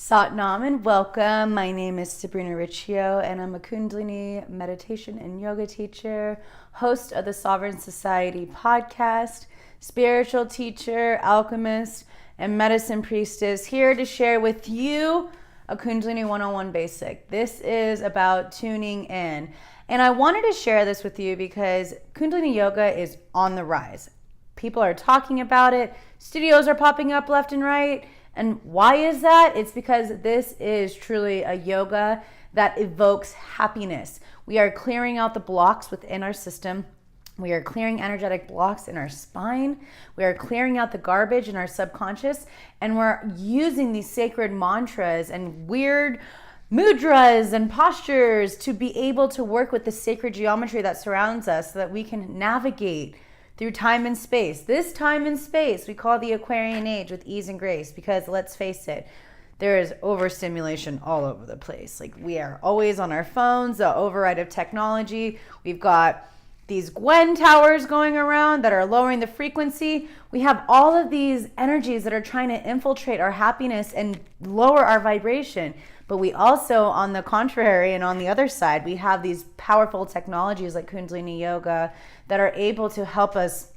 Satnam and welcome. My name is Sabrina Riccio and I'm a Kundalini meditation and yoga teacher, host of the Sovereign Society podcast, spiritual teacher, alchemist, and medicine priestess, here to share with you a Kundalini 101 basic. This is about tuning in. And I wanted to share this with you because Kundalini Yoga is on the rise. People are talking about it. Studios are popping up left and right. And why is that? It's because this is truly a yoga that evokes happiness. We are clearing out the blocks within our system. We are clearing energetic blocks in our spine. We are clearing out the garbage in our subconscious. And we're using these sacred mantras and weird mudras and postures to be able to work with the sacred geometry that surrounds us so that we can navigate through time and space. This time and space we call the Aquarian age with ease and grace because let's face it, there is overstimulation all over the place. Like we are always on our phones, the override of technology. We've got these Gwen towers going around that are lowering the frequency. We have all of these energies that are trying to infiltrate our happiness and lower our vibration. But we also, on the contrary and on the other side, we have these powerful technologies like Kundalini Yoga that are able to help us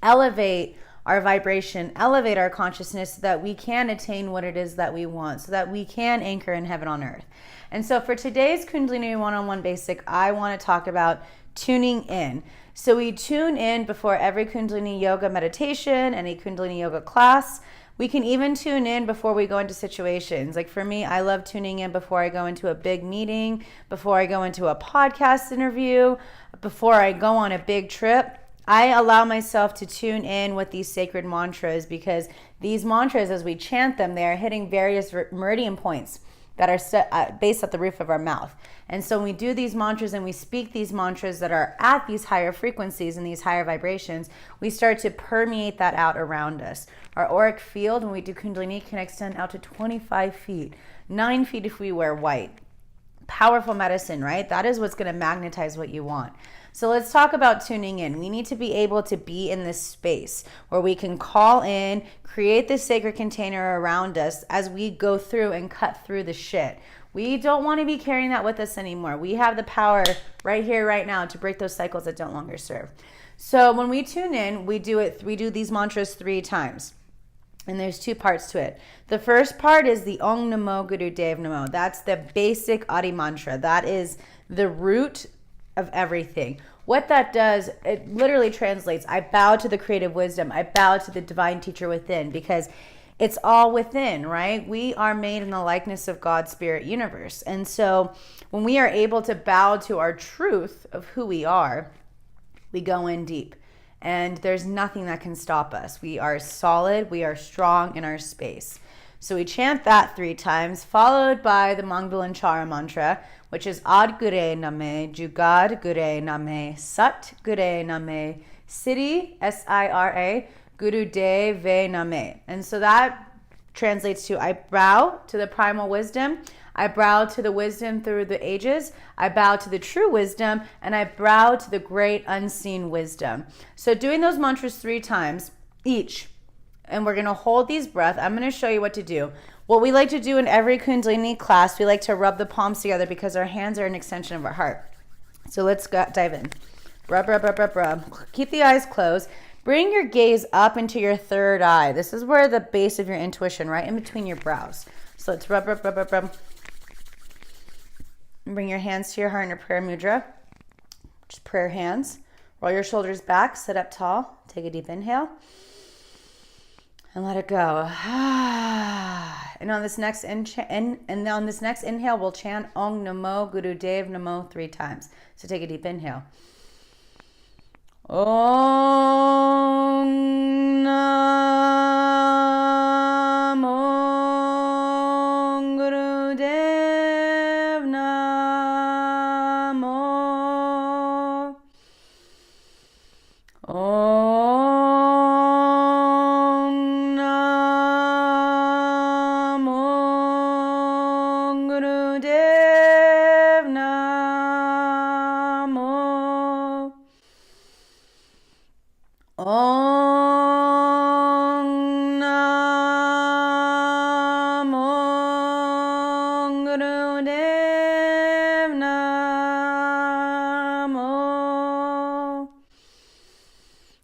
elevate our vibration, elevate our consciousness so that we can attain what it is that we want, so that we can anchor in heaven on earth. And so for today's Kundalini 101 basic, I want to talk about tuning in. So we tune in before every Kundalini Yoga meditation, any Kundalini Yoga class. We can even tune in before we go into situations. Like for me, I love tuning in before I go into a big meeting, before I go into a podcast interview, before I go on a big trip. I allow myself to tune in with these sacred mantras because these mantras, as we chant them, they are hitting various meridian points that are set, based at the roof of our mouth. And so when we do these mantras and we speak these mantras that are at these higher frequencies and these higher vibrations, we start to permeate that out around us. Our auric field, when we do Kundalini, can extend out to 25 feet, 9 feet if we wear white. Powerful medicine, right? That is what's going to magnetize what you want. So let's talk about tuning in. We need to be able to be in this space where we can call in, create this sacred container around us as we go through and cut through the shit. We don't want to be carrying that with us anymore. We have the power right here, right now to break those cycles that don't longer serve. So when we tune in, we do these mantras 3 times. And there's 2 parts to it. The first part is the Om Namo Guru Dev Namo. That's the basic Adi mantra. That is the root of everything. What that does, it literally translates, I bow to the creative wisdom. I bow to the divine teacher within because it's all within, right? We are made in the likeness of God's spirit universe. And so when we are able to bow to our truth of who we are, we go in deep. And there's nothing that can stop us. We are solid. We are strong in our space. So we chant that 3 times, followed by the Mangala Chara mantra, which is Ad Gure Name, Jugad Gure Name, Sat Gure Name, Siddhi, S-I-R-A, Guru Dev Name. And so that translates to I bow to the primal wisdom. I bow to the wisdom through the ages. I bow to the true wisdom, and I bow to the great unseen wisdom. So doing those mantras 3 times each, and we're going to hold these breaths. I'm going to show you what to do. What we like to do in every Kundalini class, we like to rub the palms together because our hands are an extension of our heart. So let's dive in. Rub, rub, rub, rub, rub. Keep the eyes closed. Bring your gaze up into your third eye. This is where the base of your intuition, right in between your brows. So let's rub, rub, rub, rub, rub. And bring your hands to your heart in a prayer mudra. Just prayer hands. Roll your shoulders back. Sit up tall. Take a deep inhale. And let it go. And on this next inhale, we'll chant Om Namo Guru Dev Namo 3 times. So take a deep inhale. Om Namo Guru Dev Namo. Om Namo Guru Dev Namo. Om Namo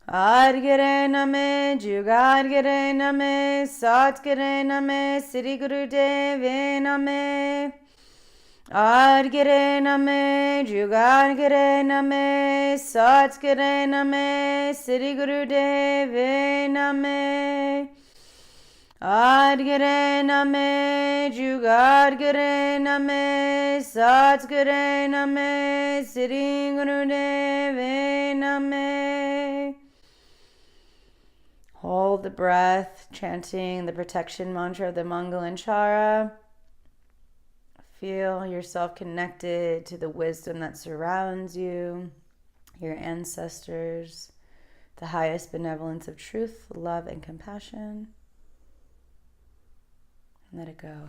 Adgare Name, Jugadgare Name, Satgare Name, Sri Guru Deve Name. Adgare Name, Jugadgare Name, Satgare Name, Sri Guru Deve Name. Adgare Name, Jugadgare Name, Satgare Name, Sri Guru Deve Name. Hold the breath, chanting the protection mantra of the Mangalanchara. Feel yourself connected to the wisdom that surrounds you, your ancestors, the highest benevolence of truth, love, and compassion. And let it go.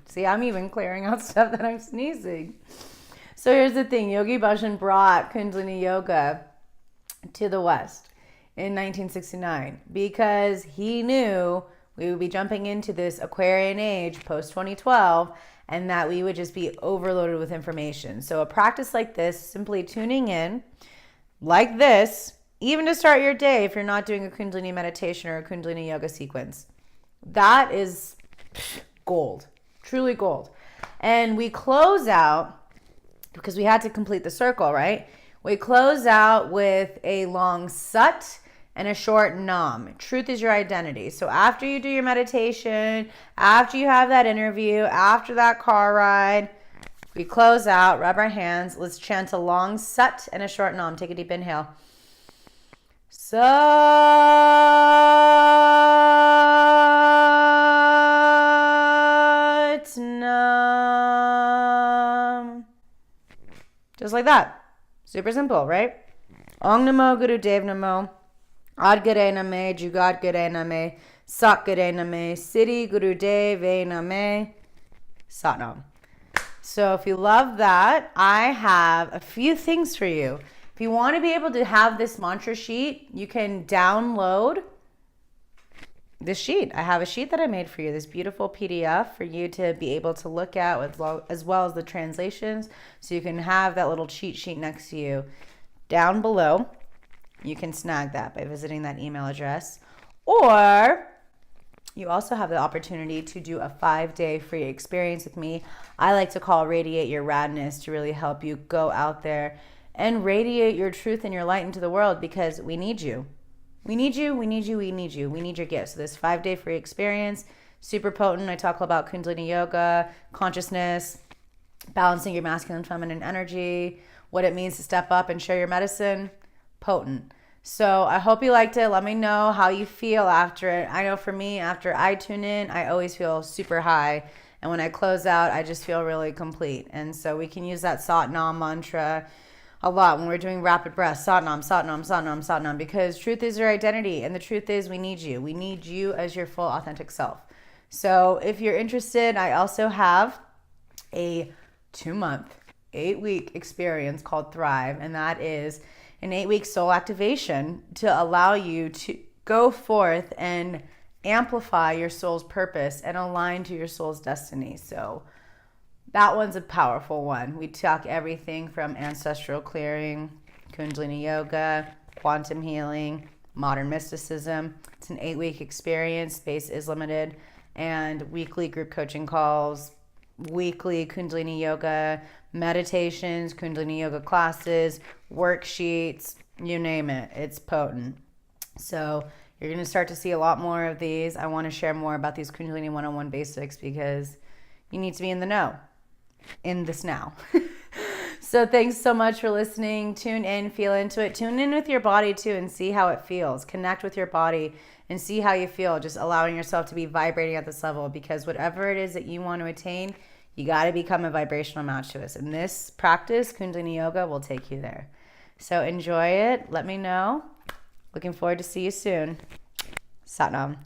See, I'm even clearing out stuff that I'm sneezing. So here's the thing. Yogi Bhajan brought Kundalini Yoga to the West in 1969 because he knew we would be jumping into this Aquarian age post-2012 and that we would just be overloaded with information. So a practice like this, simply tuning in like this, even to start your day if you're not doing a Kundalini meditation or a Kundalini Yoga sequence, that is gold, truly gold. And we close out, because we had to complete the circle, right? We close out with a long sat and a short nam. Truth is your identity. So after you do your meditation, after you have that interview, after that car ride, we close out, rub our hands. Let's chant a long sat and a short nam. Take a deep inhale. Sat nam. Just like that. Super simple, right? Ong Namo Guru Dev Namo. Adgare Name, Jugadgare Name, Satgare Name, Sri Guru Deve Name, Satnam. So if you love that, I have a few things for you. If you want to be able to have this mantra sheet, you can download this sheet. I have a sheet that I made for you, this beautiful PDF for you to be able to look at as well as the translations. So you can have that little cheat sheet next to you. Down below, you can snag that by visiting that email address. Or you also have the opportunity to do a 5-day free experience with me. I like to call Radiate Your Radness, to really help you go out there and radiate your truth and your light into the world, because we need you. We need you, we need you, we need you. We need your gifts. So this 5-day free experience, super potent. I talk about Kundalini Yoga, consciousness, balancing your masculine and feminine energy, what it means to step up and share your medicine. Potent. So I hope you liked it. Let me know how you feel after it. I know for me, after I tune in, I always feel super high. And when I close out, I just feel really complete. And so we can use that Satnam mantra a lot when we're doing rapid breaths. Satnam, Satnam, Satnam, Satnam. Because truth is your identity. And the truth is we need you. We need you as your full authentic self. So if you're interested, I also have a 2-month, 8-week experience called Thrive. And that is an 8-week soul activation to allow you to go forth and amplify your soul's purpose and align to your soul's destiny. So that one's a powerful one. We talk everything from ancestral clearing, Kundalini Yoga, quantum healing, modern mysticism. It's an 8-week experience. Space is limited. And weekly group coaching calls, weekly Kundalini Yoga meditations, Kundalini Yoga classes, worksheets, you name it. It's potent. So you're going to start to see a lot more of these. I want to share more about these Kundalini 101 basics because you need to be in the know, in this now. So thanks so much for listening. Tune in, feel into it. Tune in with your body too and see how it feels. Connect with your body and see how you feel. Just allowing yourself to be vibrating at this level, because whatever it is that you want to attain, you got to become a vibrational match to us. And this practice, Kundalini Yoga, will take you there. So enjoy it. Let me know. Looking forward to see you soon. Satnam.